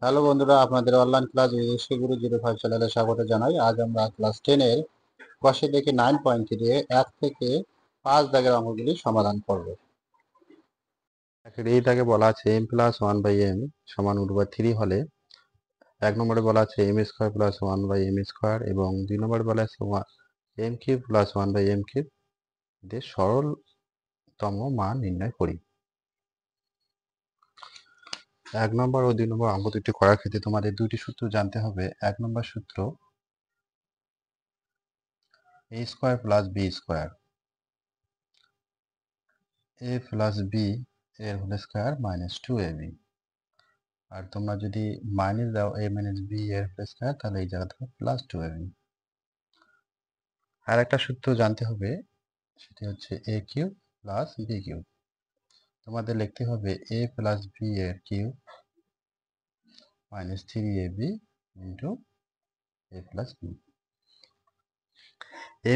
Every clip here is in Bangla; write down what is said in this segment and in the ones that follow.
হ্যালো বন্ধুরা, আপনাদের অনলাইন ক্লাস বিদেশি গুরু 05 চ্যানেলে স্বাগত জানাই। আজ আমরা ক্লাস 10 এর কষে দেখে 9.3 এ 1 থেকে 5 দাগের অঙ্কগুলি সমাধান করব। এই দাগে বলা আছে m প্লাস 1 বাই m সমান √3 হলে 1 নম্বরে বলা আছে m square plus 1 by m square এবং 2 নম্বরে বলা আছে m cube plus 1 by m cube দিয়ে সরলতম মান নির্ণয় করি। 1 নম্বর ও 2 নম্বর অঙ্ক দুটি করার ক্ষেত্রে তোমাদের দুটি সূত্র জানতে হবে। 1 নম্বর সূত্র a square plus b square, a plus b এর হোল স্কয়ার মাইনাস 2ab। আর তোমরা যদি মাইনাস দাও a মাইনাস বি এর হোল স্কয়ার, তাহলে এই জায়গাতে প্লাস 2ab। আর একটা সূত্র জানতে হবে, সেটি হচ্ছে a cube plus b cube. তোমাদের লিখতে হবে a প্লাস বি এর cube minus 3ab into a plus b.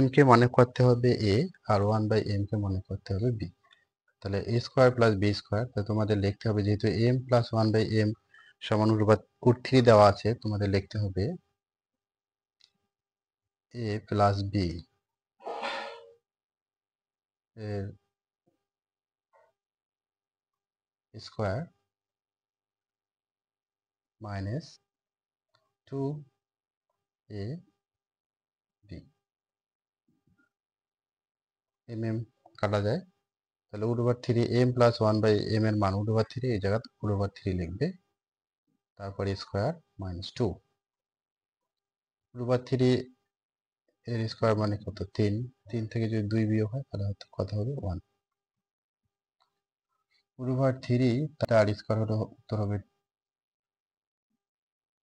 m কে মনে করতে হবে a আর 1 বাই m কে মনে করতে হবে b। তাহলে a square plus b square, তো তোমাদের লিখতে হবে, যেহেতু m প্লাস 1 বাই m সমান √3 দেওয়া আছে, তোমাদের লিখতে হবে a প্লাস বি এর স্কয়ার মাইনাস 2ab। mm কাটা যায়, তাহলে √3 m প্লাস 1 বাই m এর মান √3, এই জায়গায় √3 লিখবে, তারপরে স্কয়ার মাইনাস 2। √3 এর স্কয়ার মানে কত? 3। 3 থেকে যদি 2 বিয়োগ হয় তাহলে হয়তো কত হবে? 1। √3 তার স্কয়ার হলে উত্তর হবে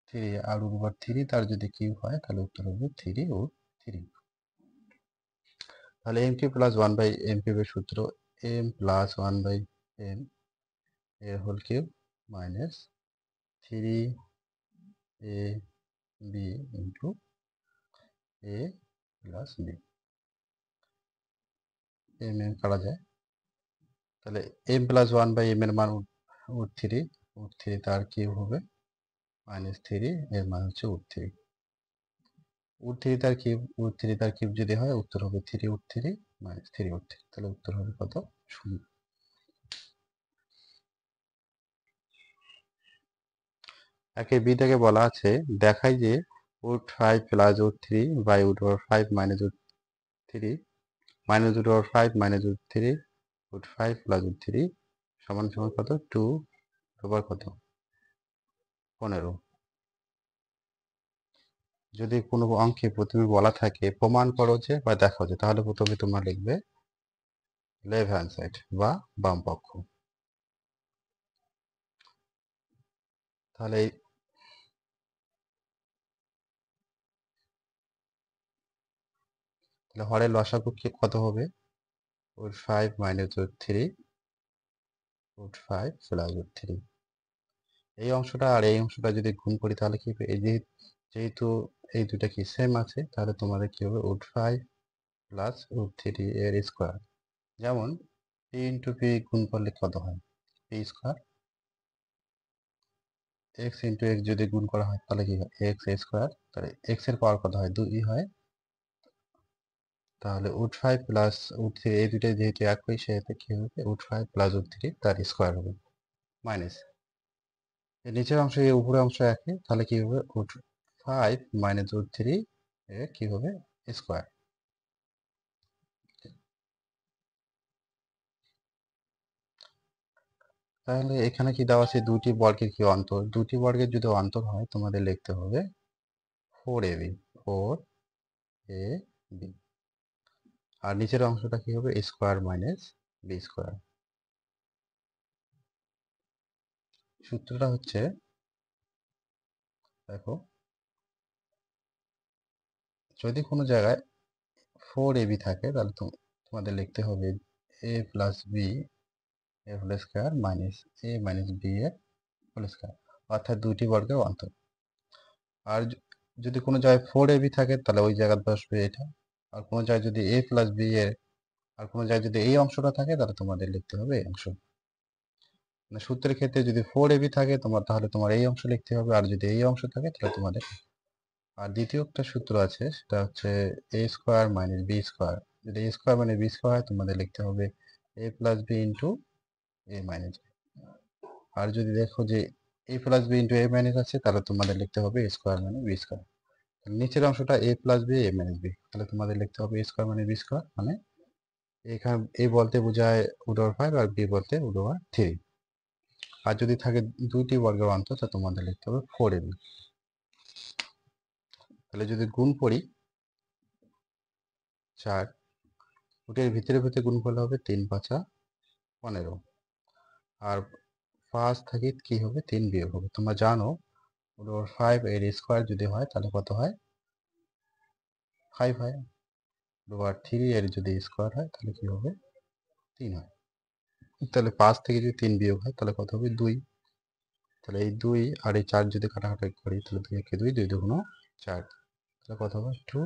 3, আর √3 তার যদি কিউব হয় তাহলে উত্তর হবে 3√3। তাহলে m cube plus 1 by m কিউবের সূত্র m প্লাস 1 বাই m এর whole cube minus 3ab into a plus b। m কাটা যায়, তাহলে m প্লাস 1 বাই m এর মান √3 তার কিউব হবে মাইনাস 3, এর মান হচ্ছে √3। √3 তার কিউব যদি হয় উত্তর হবে 3√3 মাইনাস 3√3, তাহলে উত্তর হবে কত? 0। একে বি থেকে বলা আছে, দেখাই যে √5 plus √3 by √5 minus √3 minus √5 minus √3 √5 plus √3 সমান সমান কত? 2 ওভার কত? 15। যদি কোনো অঙ্কে প্রথমে বলা থাকে প্রমাণ করো যে বা দেখাও যে, তাহলে প্রথমে তোমরা লিখবে লেফট হ্যান্ড সাইড বা বাম পক্ষ। তাহলে হরের লসাগু কত হবে? √5 মাইনাস √3 √5 প্লাস √3। এই অংশটা আর এই অংশটা যদি গুণ করি তাহলে কি হবে? যেহেতু এই দুটা কি সেম আছে, তাহলে তোমাদের কি হবে? √5 প্লাস √3 এর স্কোয়ার। যেমন p ইন্টু p গুণ করলে কত হয়? p square. x into x যদি গুণ করা হয় তাহলে কি হয়? x square. তাহলে x এর পাওয়ার কত হয়? 2 হয়। তাহলে √5 প্লাস √3 এই দুটাই যেহেতু একই, সেহেতু কি হবে? √5 প্লাস √3 তার স্কোয়ার হবে মাইনাস এর নিচের অংশ এই উপরের অংশ একই, তাহলে কি হবে? √5 মাইনাস √3 এর কি হবে? স্কোয়ার। তাহলে এখানে কি দেওয়া আছে? দুটি বর্গের কি অন্তর? দুটি বর্গের যদি অন্তর হয় তোমাদের লিখতে হবে 4ab 4ab। আর নিচের অংশটা কি হবে? Square minus B square. সূত্রটা হচ্ছে, দেখো, যদি কোনো জায়গায় 4ab থাকে তাহলে তোমাদের লিখতে হবে a প্লাস বি এর whole square minus a minus b এর হোল স্কোয়ার, অর্থাৎ দুটি বর্গের অন্তর। আর যদি কোনো জায়গায় 4ab থাকে তাহলে ওই জায়গায় বসবে এটা। আর কোনো জায়গায় যদি a প্লাস বি এর, আর কোনো জায়গায় যদি এই অংশটা থাকে তাহলে তোমাদের লিখতে হবে এই অংশ। মানে সূত্রের ক্ষেত্রে যদি 4ab থাকে তাহলে তোমার এই অংশ লিখতে হবে, আর যদি এই অংশ থাকে তাহলে তোমাদের। আর দ্বিতীয় একটা সূত্র আছে, সেটা হচ্ছে a square minus B square. যদি a স্কোয়ার মানে বি স্কোয়ার হয়, তোমাদের লিখতে হবে a plus B into a minus B. আর যদি দেখো যে a plus B into a minus আছে, তাহলে তোমাদের লিখতে হবে a স্কোয়ার মানে বি স্কোয়ার। নিচের অংশটা a plus B a minus B, তাহলে তোমাদের লিখতে হবে a স্কোয়ার মানে বি স্কোয়ার। মানে এখানে a বলতে বোঝায় রুট ওভার 5 আর b বলতে রুট ওভার 3। আর যদি থাকে দুইটি বর্গের অন্তর, তা তোমাদের লিখতে হবে 4ab। তাহলে যদি গুণ করি 4, রুটের ভিতরে ভিতরে গুণ করলে হবে 3 5 15। আর 5 থেকে কি হবে, 3 বিয়োগ হবে। তোমরা জানো রুট ওভার 5 এর স্কোয়ার যদি হয় তাহলে কত হয়, 5 হয়। রুট ওভার 3 এর যদি স্কোয়ার হয় তাহলে কি হবে, 3 হয়। তাহলে 5 থেকে যদি 3 বিয়োগ হয় তাহলে কত হবে, 2। তাহলে এই 2 আর এই 4 যদি কাটাকাটি করি, তাহলে 2 একে 2, 2 দুগুণ 4, তাহলে কত হবে 2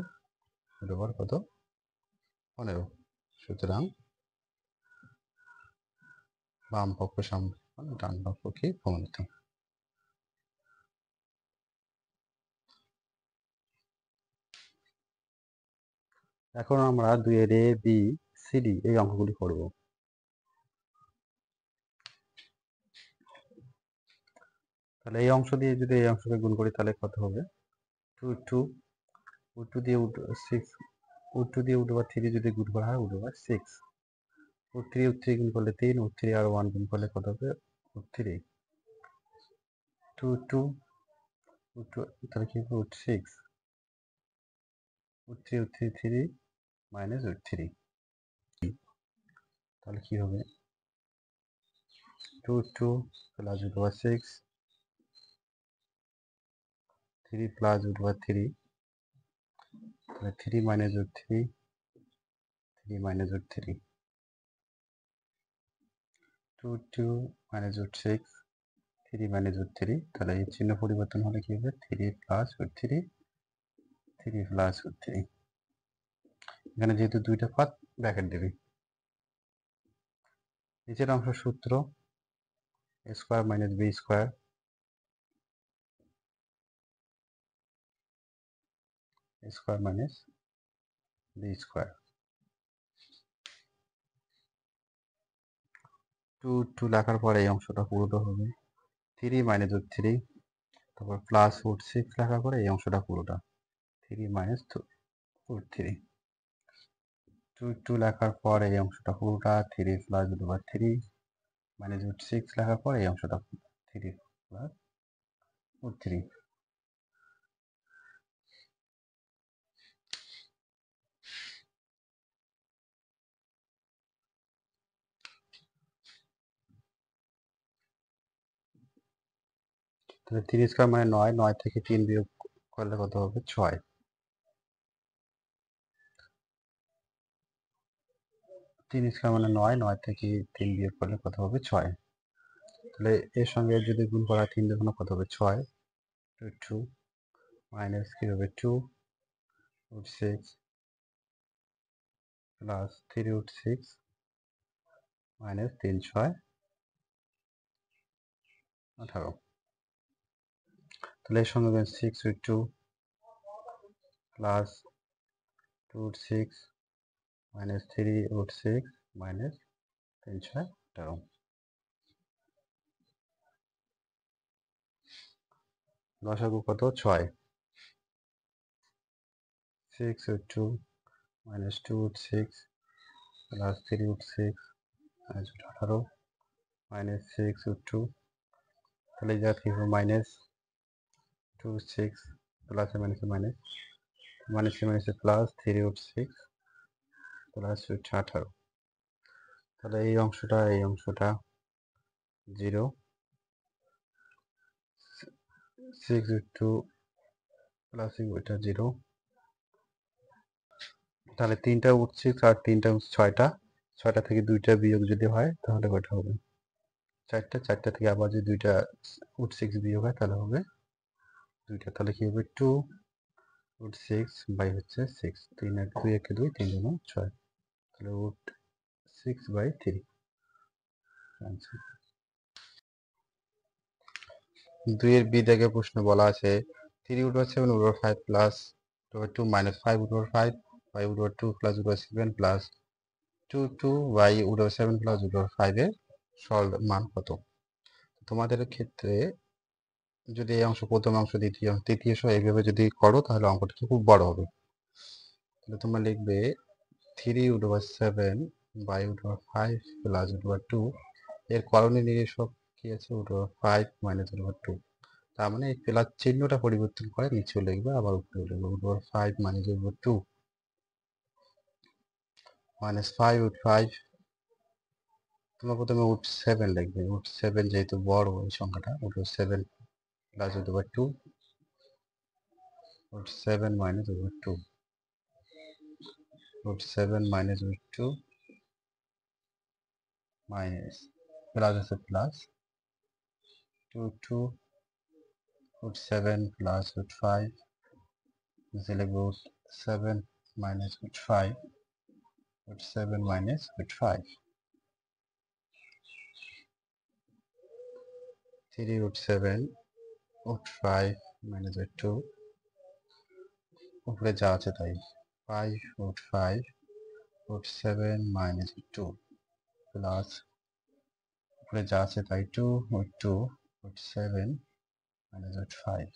রুট ওভার কত, 15। সুতরাং বাম পক্ষ সামনে মানে ডান পক্ষ কি প্রমাণিত। এখন আমরা 2 এর এ বি সি ডি এই অঙ্কগুলি করব। তাহলে এই অংশ দিয়ে যদি এই অংশকে গুণ করি তাহলে কত হবে, 2 2 রুট 2 দিয়ে রুট 6, রুট 2 দিয়ে রুট ওভার 3 যদি গুণ করা হয় রুট ওভার 6। রুট 3 গুণ করলে 3, রুট 3 আর 1 গুণ করলে কত হবে, রুট 3। 2 2 রুট 2, তাহলে কি হবে, root 6। Root 3 root 3 3 minus root 3, তাহলে কি হবে, 2 2 plus root over 6, 3 plus root over 3, তাহলে 3 minus root 3, 3 minus root 3, 2 2 minus root 6, 3 minus root 3, তাহলে এই চিহ্ন পরিবর্তন হলে কি হবে, 3 প্লাস রুট 3, 3 প্লাস রুট 3। এখানে যেহেতু দুইটা পাত, ব্র্যাকেট দেবে। নিচের অংশ সূত্র a square minus B square, a square minus B square. 2 2 লেখার পরে এই অংশটা পুরোটা হবে 3 মাইনাস রুট 3, তারপর প্লাস রুট 6 লেখার পরে এই অংশটা পুরোটা 3 মাইনাস রুট 3। 2 2 লেখার পর এই অংশটা পুরোটা 3 plus root over 3 minus root 6 লেখার পর এই অংশটা 3 প্লাস রুট 3। তাহলে 3 স্কোয়ার মানে 9, 9 থেকে 3 বিয়োগ করলে কত হবে, 6। 3 স্কোয়ার মানে 9, 9 থেকে 3 বিয়োগ করলে কত হবে, 6। তাহলে এর সঙ্গে যদি গুণ করা 3 দেখুন কত হবে, 6 রুট 2 মাইনাস কি হবে, 2 রুট 6 প্লাস 3 রুট 6 মাইনাস 3 6 18। তাহলে এর সঙ্গে 6 root 2 plus 2 root 6 minus 3 root 6 minus 3 6 18। লসাগু কত, 6। 6 root 2 minus 2 root 6 plus 3 root 6 minus 18 minus 6 root 2। তাহলে যা কি হবে, minus 2 root 6 plus minus minus minus minus plus 3 root 6 plus 18। তাহলে এই অংশটা 0, 6 রুট 2 প্লাস ওইটা 0। তাহলে 3টা রুট 6 আর 3টা 6টা, 6টা থেকে 2টা বিয়োগ যদি হয় তাহলে কয়টা হবে, 4টা, 4টা থেকে আবার যদি 2টা রুট 6 বিয়োগ হয় তাহলে হবে 2টা। তাহলে কি হবে, 2 রুট 6 বাই হচ্ছে 6, 3 আর 2 একে 2, 3 দুগুণ 6, তাহলে রুট 6 বাই 3 আনসার। 2 এর বি থেকে প্রশ্ন বলা আছে 3√7/5 plus √2 minus 5/5 5/2 plus √7 plus 2/7 plus √5 এর সরল মান কত? তোমাদের ক্ষেত্রে যদি এই অংশ প্রথম অংশ দ্বিতীয় তৃতীয় সহ এইভাবে যদি করো তাহলে অঙ্কটা খুব বড় হবে। তাহলে তোমরা লিখবে 3/7/5 প্লাস √2 এর করণীয় নির্দেশক কি আছে √5 মাইনাস √2। তার মানে এই প্লাস চিহ্নটা পরিবর্তন করে নিচেও লিখবে আবার উপরেও লিখবে √5 মাইনাস √2 মাইনাস 5/5। তোমরা প্রথমে √7 লিখবে, √7 যেহেতু বড় এই সংখ্যাটা √7 plus √2 √7 minus √2 √7 minus √2 minus plus আছে প্লাস 2 √7 প্লাস √5 নিচে লিখবে √7 মাইনাস √5 √7 মাইনাস √5 3 √7 মাইনাস √2 উপরে যা আছে তাই 5 √7 মাইনাস √2 প্লাস উপরে যা আছে তাই 2 √7 মাইনাস √5।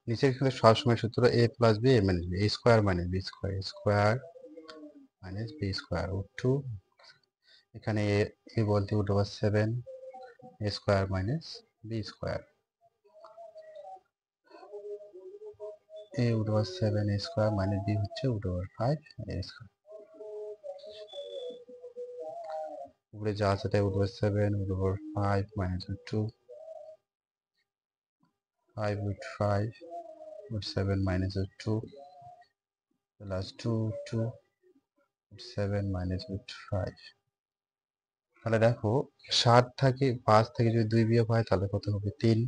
নিচের ক্ষেত্রে সবসময় সূত্র a plus b a minus b, a square minus b square, square minus b square √2। এখানে a বলতে √7 a square minus b square, a √7 a square minus b হচ্ছে √5 a স্কোয়ার। উপরে যা আছে তাই √7 √5 মাইনাস √2 5 √5 √7 মাইনাস √2 প্লাস 2 √7 মাইনাস √5। তাহলে দেখো 7 থেকে 5 থেকে যদি 2 বিয়োগ হয় তাহলে কত হবে 3,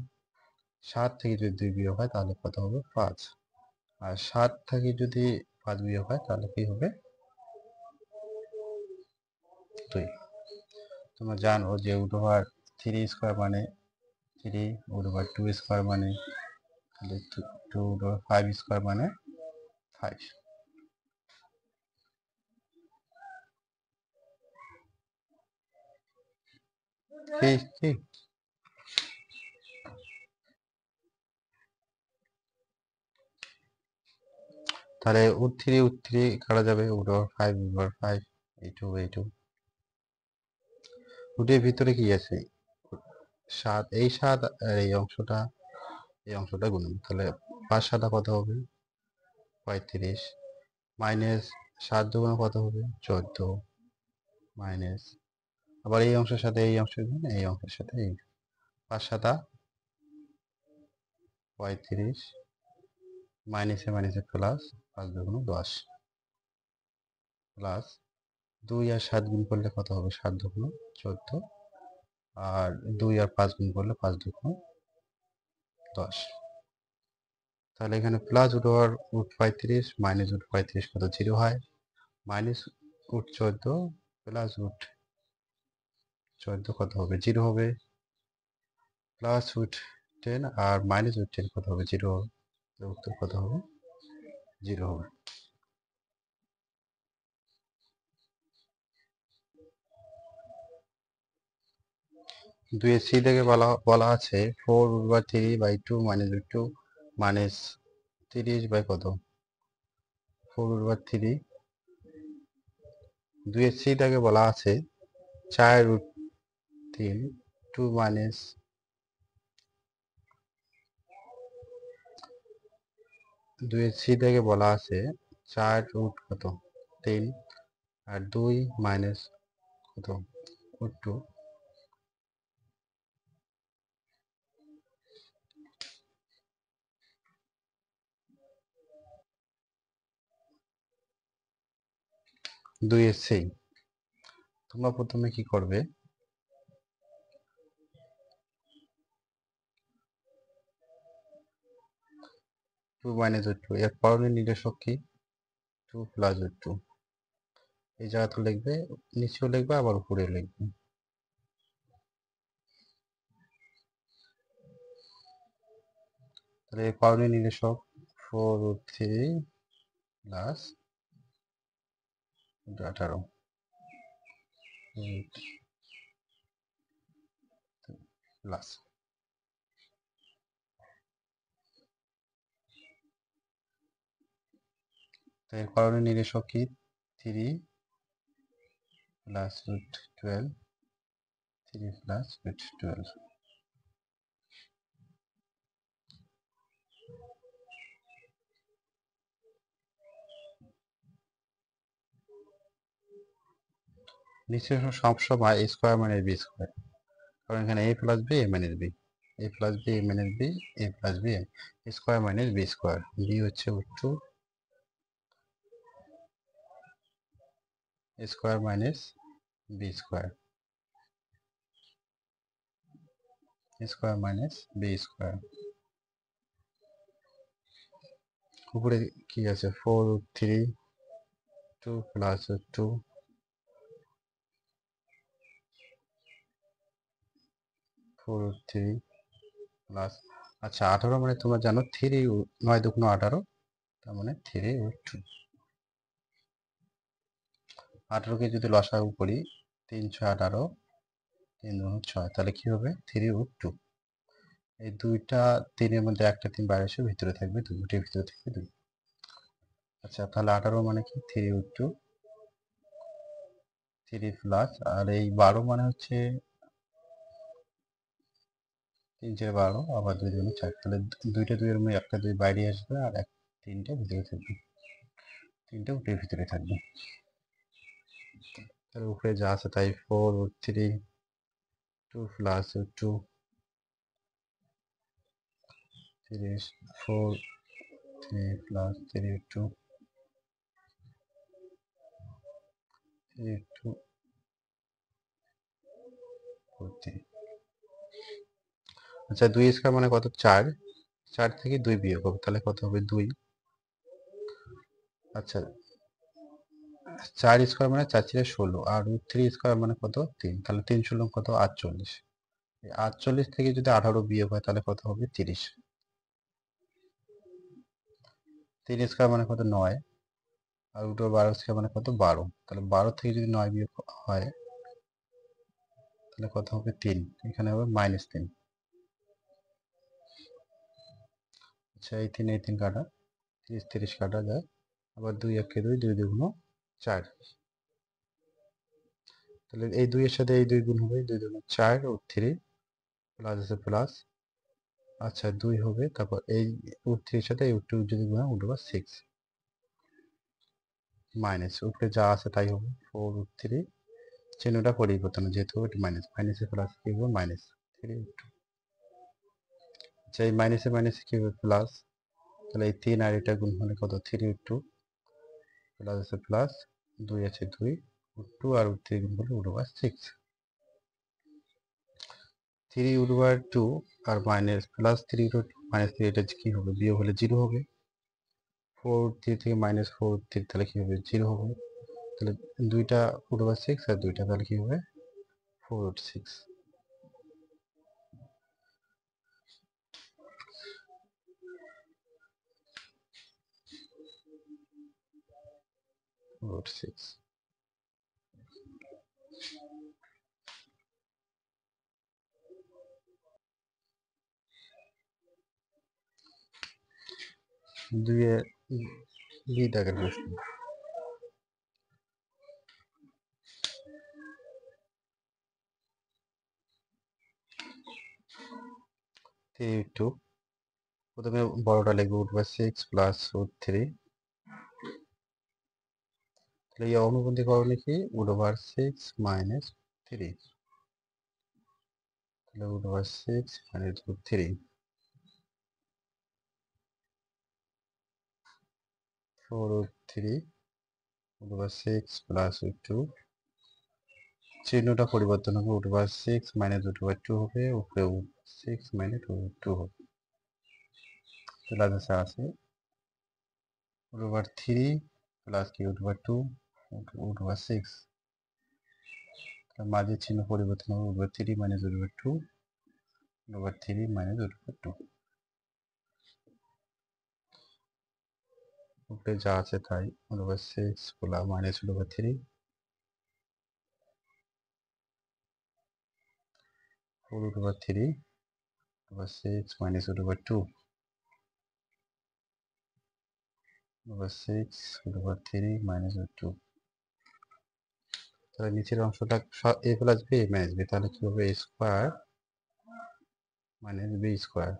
7 থেকে যদি 2 বিয়োগ হয় তাহলে কত হবে 5, আর 7 থেকে যদি 5 বিয়োগ হয় তাহলে কি হবে 2। তোমরা জানো যে √3 স্কোয়ার মানে 3, √2 স্কোয়ার মানে 2, √5 স্কোয়ার মানে 5। কি তাহলে √3 কাটা যাবে, √5 এইটু রুটের ভিতরে কি আছে 7, এই 7 আর এই অংশটা গুণন, তাহলে 5 7 কত হবে 35 মাইনাস 7 দুগুণ কত হবে 14 মাইনাস আবার এই অংশের সাথে এই অংশের গুণ এই অংশের সাথে এই 5 7 35 মাইনাসে মাইনাসে প্লাস 5 দুগুণ 10 প্লাস 2 আর 7 গুণ করলে কত হবে 7 দুগুণ 14 আর 2 আর 5 গুণ করলে 5 দুগুণ 10। তাহলে এখানে প্লাস √35 মাইনাস √35 কত 0 হয়, মাইনাস √14 প্লাস √14 কত হবে 0 হবে, প্লাস √10 আর মাইনাস √10 কত হবে 0 হবে, উত্তর কত হবে 0 হবে। দুই সি থেকে বলা আছে 4√3/2 মাইনাস √2 মাইনাস 30 বাই কত 4√3। দুই সি থেকে বলা আছে 4√3 2 মাইনাস 2 সি থেকে বলা আছে 4 কত 3 আর 2 মাইনাস কত √2। 2 সি তোমরা প্রথমে কি করবে 2 মাইনাস √2 এর করণীয় নির্দেশক কি 2 প্লাস √2, এই জায়গাতে লিখবে নিচেও লিখবে আবার উপরেও লিখবে। তাহলে করণীয় নির্দেশক 4√3 প্লাস 18 প্লাস এর করণীয় নির্দেশক কি 3 প্লাস √12 3 প্লাস √12 নিচে সবসময় a স্কোয়ার মানে b স্কোয়ার, কারণ এখানে a plus b a minus b, a plus b a minus b, a plus b a square minus b square, b হচ্ছে √2 a square minus b square, a square minus b square. উপরে কি আছে 4√3 2 প্লাস 2 4√3 প্লাস, আচ্ছা 18 মানে তোমরা জানো 3 9 2 18, তার মানে 3√2। 18কে যদি লসাগু করি 3 6 18 3 2 6, তাহলে কি হবে 3√2। এই দুইটা তিনের মধ্যে একটা 3 বাইরে এসে ভিতরে থাকবে, দুইটির ভিতরে থাকবে 2। আচ্ছা তাহলে 18 মানে কি 3√2 3 প্লাস, আর এই 12 মানে হচ্ছে 3 4 12, আবার 2 2 4, তাহলে দুইটা 2 এর মধ্যে একটা 2 বাইরে আসবে আর এক 3টা ভিতরে থাকবে, 3টা উপরের ভিতরে থাকবে। তাহলে উপরে যা আছে তাই 4√3 2 প্লাস 2 3 4 3 প্লাস 3 2 3 2 4 3। আচ্ছা 2 স্কয়ার মানে কত 4, 4 থেকে 2 বিয়োগ হবে তাহলে কত হবে 2। আচ্ছা 4 স্কয়ার মানে 4 4 16, আর √3 স্কয়ার মানে কত 3, তাহলে 3 16 কত 48। এই 48 থেকে যদি 18 বিয়োগ হয় তাহলে কত হবে 30। 3 স্কয়ার মানে কত 9, আর √12 স্কয়ার মানে কত 12, তাহলে 12 থেকে যদি 9 বিয়োগ হয় তাহলে কত হবে 3, এখানে হবে -3। আচ্ছা এই 3 এই 3 কাটা 30 30 কাটা যায়, আবার 2 1 2 2 2 4, তাহলে এই 2 এর সাথে এই 2 গুণ হবে, 2 2 4 ও 3 প্লাস আছে প্লাস, আচ্ছা 2 হবে, তারপর এই √3 এর সাথে এই √2 যদি গুণ হয় √6 মাইনাস, উপরে যা আছে তাই হবে 4√3, চিহ্নটা পরিবর্তন যেহেতু এটা মাইনাস, মাইনাসে প্লাস কি হবে মাইনাস 3√2। আচ্ছা এই মাইনাসে মাইনাসে কি হবে প্লাস, তাহলে এই 3 আর এটা গুণ হলে কত 3√2 প্লাস আছে প্লাস 2 আছে 2 √2 আর √3 গুণ করলে √6, 3√2 আর মাইনাস প্লাস 3√2 মাইনাস 3, এটা কি হবে বিয়োগ হলে 0 হবে, 4√3 থেকে মাইনাস 4√3 তাহলে কি হবে 0 হবে, তাহলে দুইটা √6 আর দুইটা তাহলে কি হবে 4√6। √6 দুইয়ের বি দাগের প্রশ্ন। 3√2, প্রথমে বড়টা লিখবো √6 প্লাস √3, তাহলে এই অনুবন্ধী করণে কি √6 মাইনাস 3, তাহলে √6 মাইনাস √3 4√3 √6 প্লাস √2, চিহ্নটা পরিবর্তন হবে, √6 মাইনাস √2 হবে, উপরে 6 মাইনাস √2 হবে, তাহলে আছে √3 প্লাস কি √2 √6, মাঝের চিহ্ন পরিবর্তন হবে, √3 মাইনাস √2 √3 মাইনাস √2। উপরে যা আছে তাই √6 মাইনাস √3 4√3 √6 minus √2 √6 √3 minus √2। তাহলে নিচের অংশটা a plus b minus b, তাহলে কি হবে a square minus b square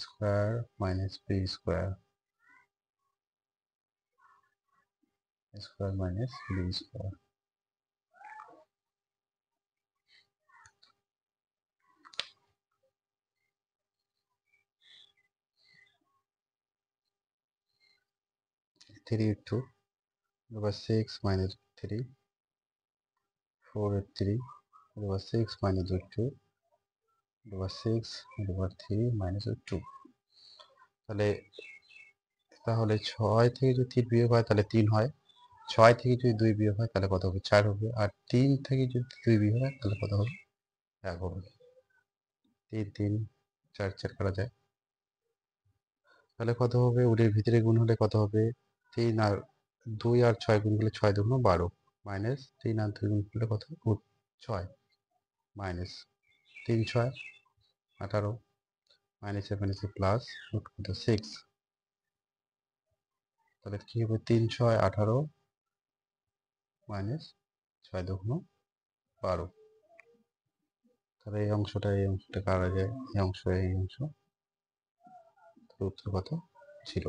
square minus b square square minus b square. Three two √6 minus 3 4/3 √6 minus √2 √6 √3 minus √2। তাহলে তাহলে 6 থেকে যদি 3 বিয়োগ হয় তাহলে 3 হয়, 6 থেকে যদি 2 বিয়োগ হয় তাহলে কত হবে 4 হবে, আর 3 থেকে যদি 2 বিয়োগ হয় তাহলে কত হবে 1 হবে। 3 3 4 4 করা যায়, তাহলে কত হবে ওদের ভিতরে গুণ হলে কত হবে 3 আর 2 আর 6 গুণ করলে 6 2 12 মাইনাস 3 আর 2 গুণ করলে কত 6 মাইনাস 3 6 18 মাইনাস মাইনাসে প্লাস কত 6, তাহলে কি হবে 3 6 18 মাইনাস 6 2 12। তাহলে এই অংশটা কারা যায়, এই অংশ উত্তর কত ছিল।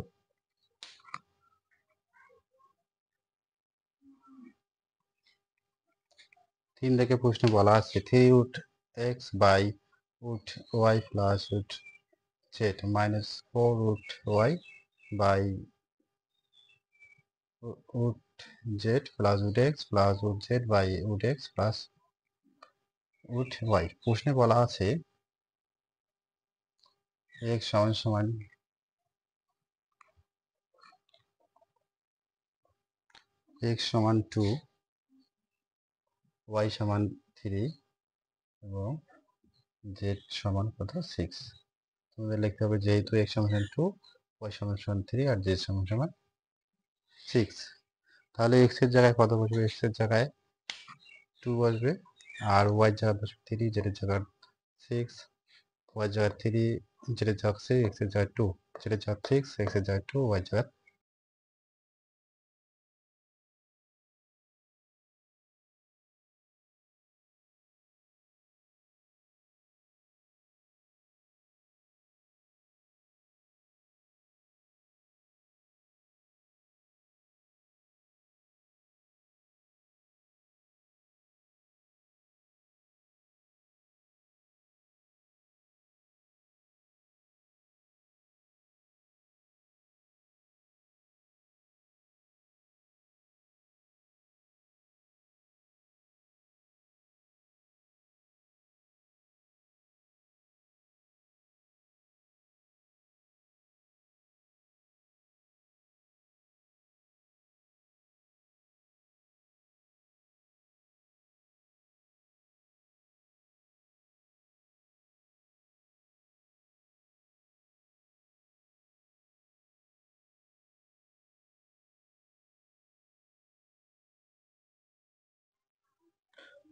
3 থেকে প্রশ্ন বলা আছে 3√x by √y plus √z minus 4√y by √z plus √x plus √z by √x plus √y। প্রশ্নে বলা আছে x সমান সমান x সমান 2, y সমান 3 এবং z সমান কত 6। তোমাদের লিখতে হবে যেহেতু x সমান 2, y সমান 3 আর z সমান 6, তাহলে x এর জায়গায় কত বসবে, x এর জায়গায় 2 বসবে, আর y এর জায়গায় বসবে 3, z এর জায়গায় 6, y এর জায়গায় 3, z এর জায়গায় 6, x এর জায়গায় 2, z এর জায়গায় 6, x এর জায়গায় 2, y এর জায়গায়।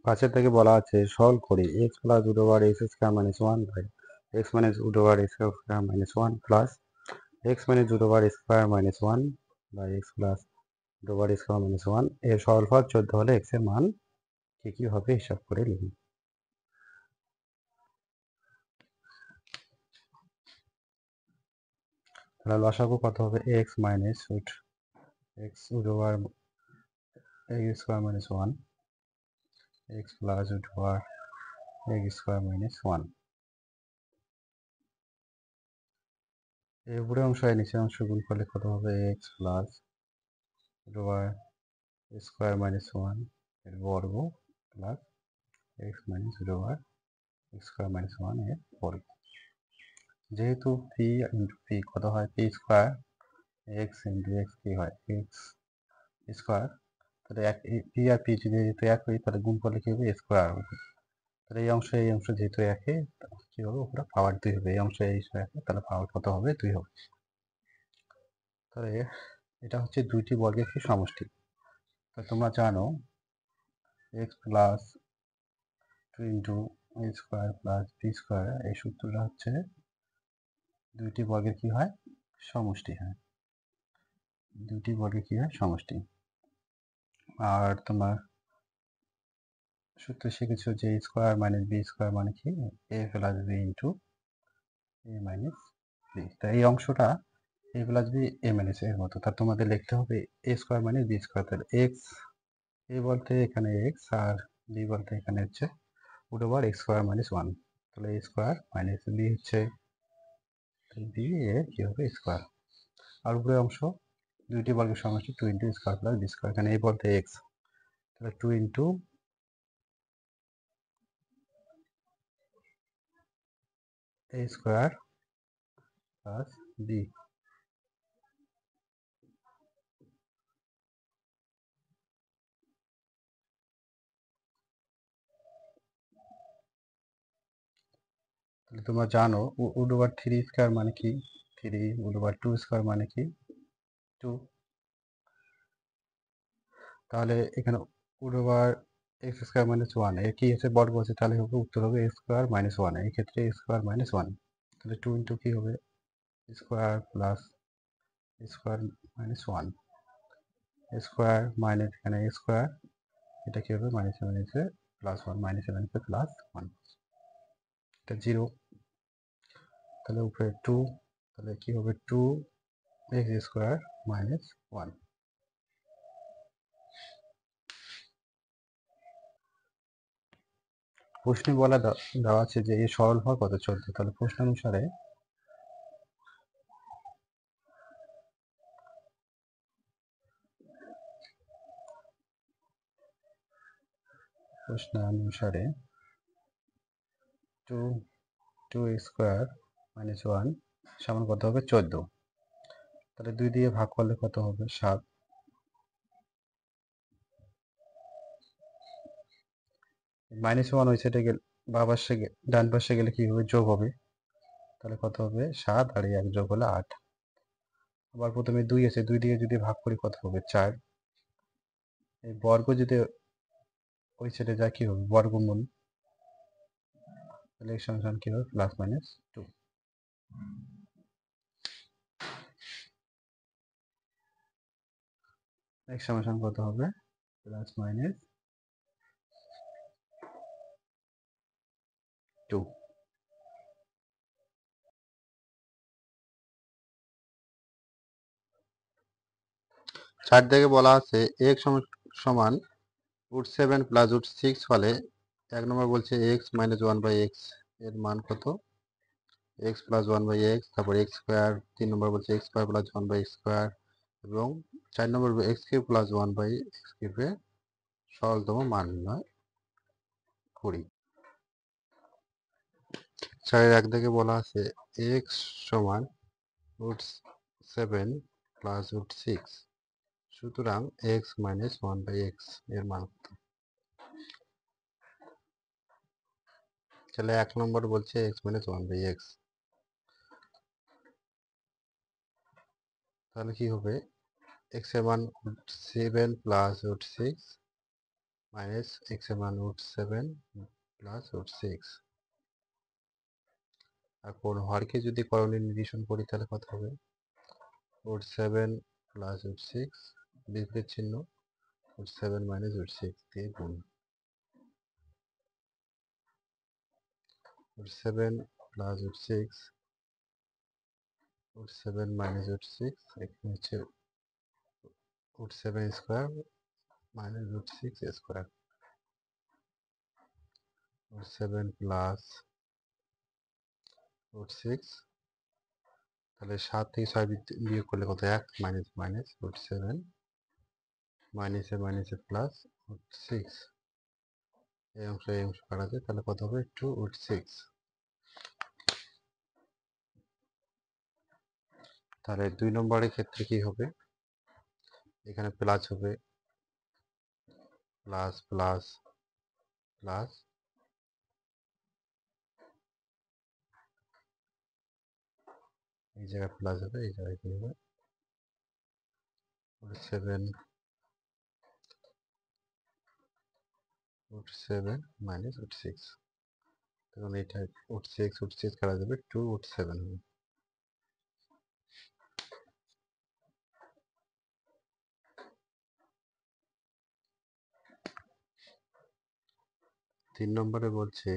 পাশের থেকে বলা আছে সলভ করি x plus root over x square minus 1 by x minus root over x square minus 1 plus x minus root over square minus 1 by x plus root over square minus 1 এর সরলফল 14 হলে x এর মান কি হবে হিসাব করে লিখুন। তাহলে লসাগু কত হবে x minus root x root over x square minus 1 x plus root over x square minus 1। এই উপরে অংশ আর নিচের অংশ গুণ করলে কত হবে x plus root over square minus 1 এর বর্গ plus x minus root over x square minus 1 এর বর্গ। যেহেতু পি ইন্টু পি কত হয় p square x into x কি হয় এক্স স্কোয়ার, তাহলে পি আর পি যদি যেহেতু এক হয় তাহলে গুণ করলে কি হবে স্কোয়ার হবে, তাহলে এই অংশ যেহেতু একে কি হবে উপরে পাওয়ার 2 হবে, এই অংশ একে তাহলে পাওয়ার কত হবে 2 হবে। তাহলে এটা হচ্ছে দুইটি বর্গের কি সমষ্টি। তা তোমরা জানো x plus two into a square plus b square, এই সূত্রটা হচ্ছে দুইটি বর্গের কি হয় সমষ্টি হয়, দুইটি বর্গের কি হয় সমষ্টি। আর তোমার সূত্র শিখেছো যে স্কোয়ার মাইনাস বি স্কোয়ার মানে কি a plus B into a minus b. তাই এই অংশটা a plus b a minus এর মতো, তার তোমাদের লিখতে হবে a square minus B square. তাহলে এক্স এ বলতে এখানে এক্স আর বি বলতে এখানে হচ্ছে root over x square minus one. তাহলে এ স্কোয়ার মাইনাস বি হচ্ছে বি এ কি হবে স্কোয়ার। আর উপরে অংশ দুইটি বর্গের সমষ্টি two into square plus b square, এখানে এ বলতে এক্স, তাহলে two into a square plus b. তাহলে তোমরা জানো রুট ওভার থ্রি স্কোয়ার মানে কি three, root over two square মানে কি টু। তাহলে এখানে root over x square minus one এর কি হচ্ছে বর্গ আছে, তাহলে হবে উত্তর হবে এক্স স্কোয়ার মাইনাস ওয়ান, এই ক্ষেত্রে এক্স স্কোয়ার মাইনাস ওয়ান। তাহলে টু ইন্টু কি হবে square plus square minus one, square minus এখানে স্কোয়ার, এটা কি হবে মাইনাস মাইনাসে প্লাস ওয়ান, মাইনাস মাইনাসে প্লাস ওয়ান, এটা জিরো। তাহলে উপরে টু, তাহলে কি হবে two x square minus one. প্রশ্নে বলা দেওয়া আছে যে এই সরল হওয়ার কত 14, তাহলে প্রশ্ন অনুসারে two two square minus one সমান কত হবে 14। তাহলে দুই দিয়ে ভাগ করলে কত হবে 7, মাইনাস ওয়ান ওই সাইডে গেলে বা পাশে ডান পাশে গেলে কি হবে যোগ হবে, তাহলে কত হবে 7 আর এই 1 যোগ হলে 8। আবার প্রথমে 2 আছে, 2 দিয়ে যদি ভাগ করি কত হবে 4, এই বর্গ যদি ওই সাইডে যায় কি হবে বর্গমূল, তাহলে এই সমান কি হবে প্লাস মাইনাস 2। এক্স সমান কত হবে প্লাস মাইনাস 2। 4 থেকে বলা আছে এক্স সমান রুট 7 প্লাস রুট 6 হলে 1 নম্বর বলছে এক্স মাইনাস 1 বাই এক্স এর মান কত, এক্স প্লাস 1 বাই এক্স, তারপর এক্স স্কোয়ার, 3 নম্বর বলছে X square plus 1 by X square, এবং 4 number X cube plus 1 by X কিউবের সরলতম মান নির্ণয় করি। 4 1 থেকে বলা আছে এক্স সমান রুট 7 প্লাস রুট 6, সুতরাং এক্স মাইনাস 1 বাই এক্স এর মান কত। তাহলে 1 নম্বর বলছে এক্স মাইনাস 1 বাই এক্স, তাহলে কি হবে এক্স এর মান root 7 plus root 6 minus x এর মান রুট 7 প্লাস রুট 6। আর কোন হরকে যদি করণীয় নিরসন করি তাহলে কত হবে রুট 7 প্লাস রুট 6 বিপরীত চিহ্ন রুট 7 মাইনাস রুট 6 দিয়ে গুণ, root 7 plus root 6 root 7 minus root 6, এখানে হচ্ছে root 7 square minus root 6 square, root 7 plus root 6, তাহলে 7 থেকে 6 বিয়োগ করলে কত 1 মাইনাস মাইনাস রুট 7 মাইনাসে মাইনাসে প্লাস রুট 6, এই অংশ কাটা যায়, তাহলে কত হবে 2 রুট 6। তাহলে 2 নম্বরের ক্ষেত্রে কি হবে এখানে প্লাস হবে প্লাস প্লাস প্লাস, এই জায়গায় প্লাস হবে এই জায়গায় কি হবে √7 মাইনাস √6, তখন এটা √6 কাটা যাবে, 2√7 হবে। তিন নম্বরে বলছে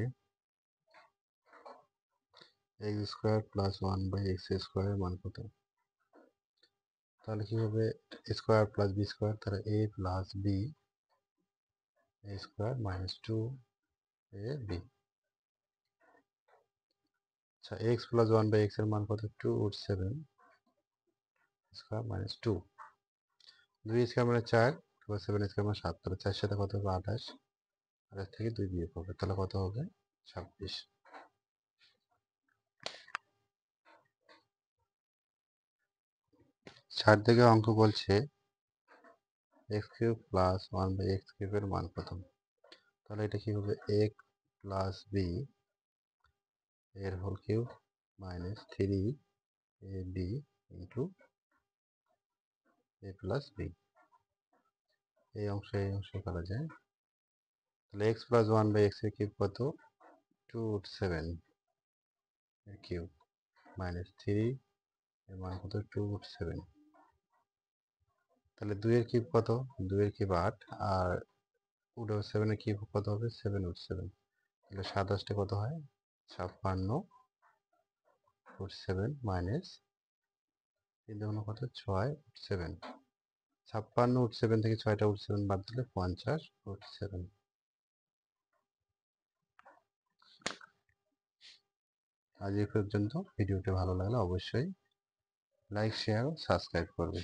x² + 1/x² মান কত? তাহলে কি হবে, স্কোয়ার প্লাস বি স্কোয়ার, তাহলে a plus B a square minus 2ab। আচ্ছা, x প্লাস 1/x এর মান কত? 2√7 স্কোয়ার মাইনাস 2। 2 স্কোয়ার মানে 4, 7 স্কোয়ার মানে 7, তাহলে 4 সাথে কত হবে? 28। 28 থেকে 2 বিয়োগ হবে, তাহলে কত হবে? 26। 4 থেকে অঙ্ক বলছে x³ + 1/x³ এর মান কত? তাহলে এটা কি হবে? a প্লাস বি এর whole cube minus 3ab into a plus b. এই অংশে করা যায়। তাহলে x প্লাস 1/x এর কিউব কত? 2√7 এর কিউব মাইনাস 3 এর মান কত? 2√7। তাহলে 2 এর কিউব কত? 2 এর কিউব 8, আর √7 এর কিউব কত হবে? 7√7। তাহলে 27 কত হয়? 56√7 মাইনাস 3 দুগুণ কত? 6√7। 56√7 থেকে 6টা √7 বাদ দিলে 50√7। আজ এই পর্যন্ত। ভিডিওটি ভালো লাগলে অবশ্যই লাইক, শেয়ার ও সাবস্ক্রাইব করবে।